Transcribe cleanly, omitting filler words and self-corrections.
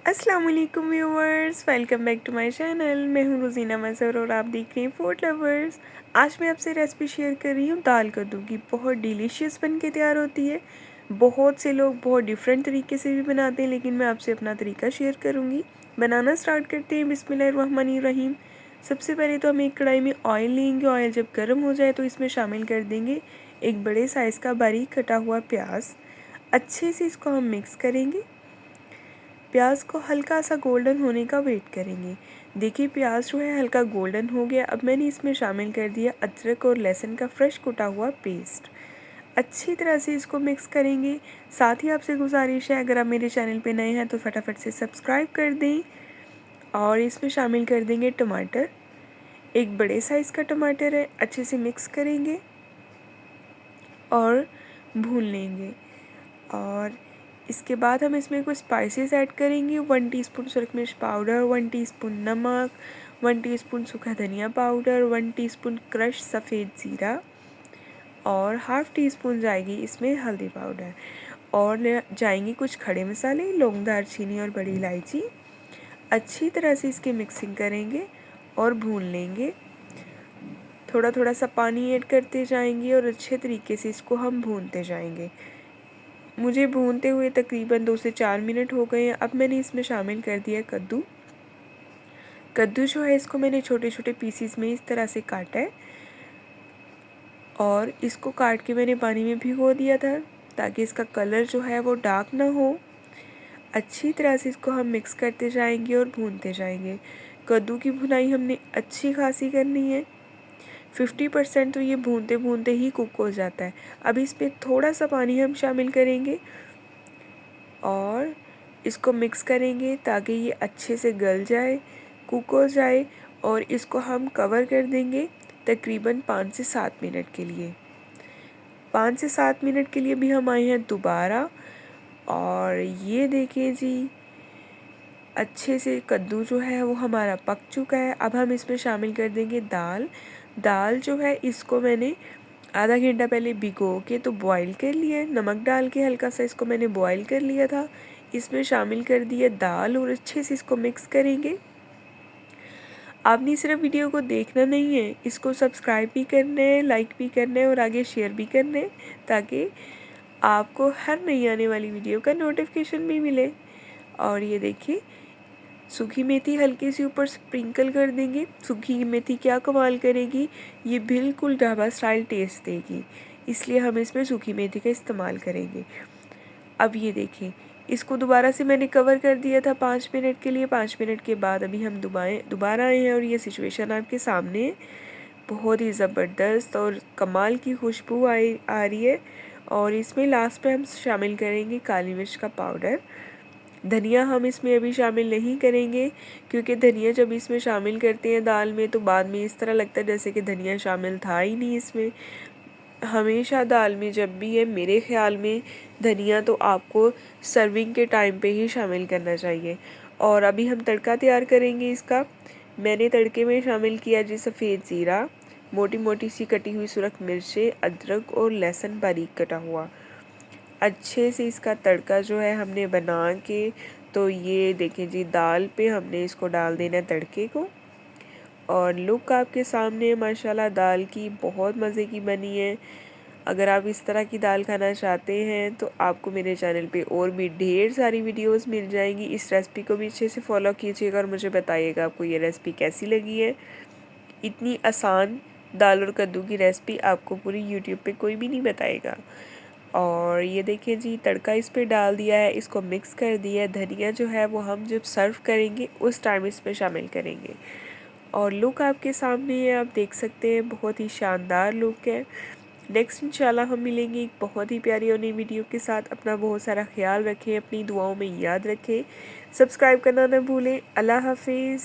अस्सलाम वालेकुम viewers, welcome back to my channel. मैं हूँ रोज़ीना मज़हर और आप देख रहे हैं फूड लवर्स। आज मैं आपसे रेसिपी शेयर कर रही हूँ दाल कद्दू की। बहुत डिलीशियस बन के तैयार होती है। बहुत से लोग बहुत डिफरेंट तरीके से भी बनाते हैं, लेकिन मैं आपसे अपना तरीका शेयर करूँगी। बनाना स्टार्ट करते हैं। बिस्मिल्लाहिर्रहमानिर्रहीम। सबसे पहले तो हम एक कढ़ाई में ऑयल लेंगे। ऑयल जब गर्म हो जाए तो इसमें शामिल कर देंगे एक बड़े साइज़ का बारीक कटा हुआ प्याज। अच्छे से इसको हम मिक्स करेंगे। प्याज को हल्का सा गोल्डन होने का वेट करेंगे। देखिए प्याज जो है हल्का गोल्डन हो गया। अब मैंने इसमें शामिल कर दिया अदरक और लहसुन का फ्रेश कुटा हुआ पेस्ट। अच्छी तरह से इसको मिक्स करेंगे। साथ ही आपसे गुजारिश है, अगर आप मेरे चैनल पे नए हैं तो फटाफट से सब्सक्राइब कर दें। और इसमें शामिल कर देंगे टमाटर। एक बड़े साइज़ का टमाटर है। अच्छे से मिक्स करेंगे और भून लेंगे। और इसके बाद हम इसमें कुछ स्पाइसेस ऐड करेंगे। 1 टीस्पून सुरख मिर्च पाउडर, 1 टीस्पून नमक, 1 टीस्पून सूखा धनिया पाउडर, 1 टीस्पून क्रश सफ़ेद ज़ीरा और हाफ़ टी स्पून जाएगी इसमें हल्दी पाउडर। और जाएंगी कुछ खड़े मसाले, लौंग, दालचीनी और बड़ी इलायची। अच्छी तरह से इसकी मिक्सिंग करेंगे और भून लेंगे। थोड़ा थोड़ा सा पानी ऐड करते जाएंगे और अच्छे तरीके से इसको हम भूनते जाएंगे। मुझे भूनते हुए तकरीबन 2 से 4 मिनट हो गए हैं। अब मैंने इसमें शामिल कर दिया कद्दू। कद्दू जो है इसको मैंने छोटे छोटे पीसीस में इस तरह से काटा है और इसको काट के मैंने पानी में भिगो दिया था ताकि इसका कलर जो है वो डार्क ना हो। अच्छी तरह से इसको हम मिक्स करते जाएंगे और भूनते जाएंगे। कद्दू की भुनाई हमने अच्छी खासी करनी है। 50% तो ये भूनते भूनते ही कुक हो जाता है। अब इसमें थोड़ा सा पानी हम शामिल करेंगे और इसको मिक्स करेंगे ताकि ये अच्छे से गल जाए, कुक हो जाए। और इसको हम कवर कर देंगे तकरीबन 5 से 7 मिनट के लिए। 5 से 7 मिनट के लिए भी हम आए हैं दोबारा। और ये देखिए जी, अच्छे से कद्दू जो है वो हमारा पक चुका है। अब हम इसमें शामिल कर देंगे दाल। दाल जो है इसको मैंने आधा घंटा पहले भिगो के तो बॉईल कर लिया है। नमक डाल के हल्का सा इसको मैंने बॉईल कर लिया था। इसमें शामिल कर दिया दाल और अच्छे से इसको मिक्स करेंगे। आपने सिर्फ वीडियो को देखना नहीं है, इसको सब्सक्राइब भी करना है, लाइक भी करना है और आगे शेयर भी करना है ताकि आपको हर नई आने वाली वीडियो का नोटिफिकेशन भी मिले। और ये देखिए सूखी मेथी हल्की सी ऊपर स्प्रिंकल कर देंगे। सूखी मेथी क्या कमाल करेगी, ये बिल्कुल ढाबा स्टाइल टेस्ट देगी, इसलिए हम इसमें सूखी मेथी का इस्तेमाल करेंगे। अब ये देखिए इसको दोबारा से मैंने कवर कर दिया था 5 मिनट के लिए। 5 मिनट के बाद अभी हम दोबारा आए हैं और ये सिचुएशन आपके सामने है। बहुत ही ज़बरदस्त और कमाल की खुशबू आ रही है। और इसमें लास्ट पे हम शामिल करेंगे काली मिर्च का पाउडर। धनिया हम इसमें अभी शामिल नहीं करेंगे क्योंकि धनिया जब इसमें शामिल करते हैं दाल में तो बाद में इस तरह लगता है जैसे कि धनिया शामिल था ही नहीं इसमें। हमेशा दाल में जब भी है मेरे ख़्याल में धनिया तो आपको सर्विंग के टाइम पे ही शामिल करना चाहिए। और अभी हम तड़का तैयार करेंगे इसका। मैंने तड़के में शामिल किया जी सफ़ेद ज़ीरा, मोटी मोटी सी कटी हुई सुरख मिर्चें, अदरक और लहसुन बारीक कटा हुआ। अच्छे से इसका तड़का जो है हमने बना के तो ये देखें जी दाल पे हमने इसको डाल देना है तड़के को। और लुक आपके सामने माशाल्लाह दाल की बहुत मज़े की बनी है। अगर आप इस तरह की दाल खाना चाहते हैं तो आपको मेरे चैनल पे और भी ढेर सारी वीडियोस मिल जाएंगी। इस रेसिपी को भी अच्छे से फॉलो कीजिएगा और मुझे बताइएगा आपको ये रेसिपी कैसी लगी है। इतनी आसान दाल और कद्दू की रेसिपी आपको पूरी यूट्यूब पे कोई भी नहीं बताएगा। और ये देखिए जी तड़का इस पे डाल दिया है, इसको मिक्स कर दिया है। धनिया जो है वो हम जब सर्व करेंगे उस टाइम इसमें शामिल करेंगे। और लुक आपके सामने है, आप देख सकते हैं बहुत ही शानदार लुक है। नेक्स्ट इंशाल्लाह हम मिलेंगे एक बहुत ही प्यारी और नई वीडियो के साथ। अपना बहुत सारा ख्याल रखें, अपनी दुआओं में याद रखें, सब्सक्राइब करना न भूलें। अल्लाह हाफिज़।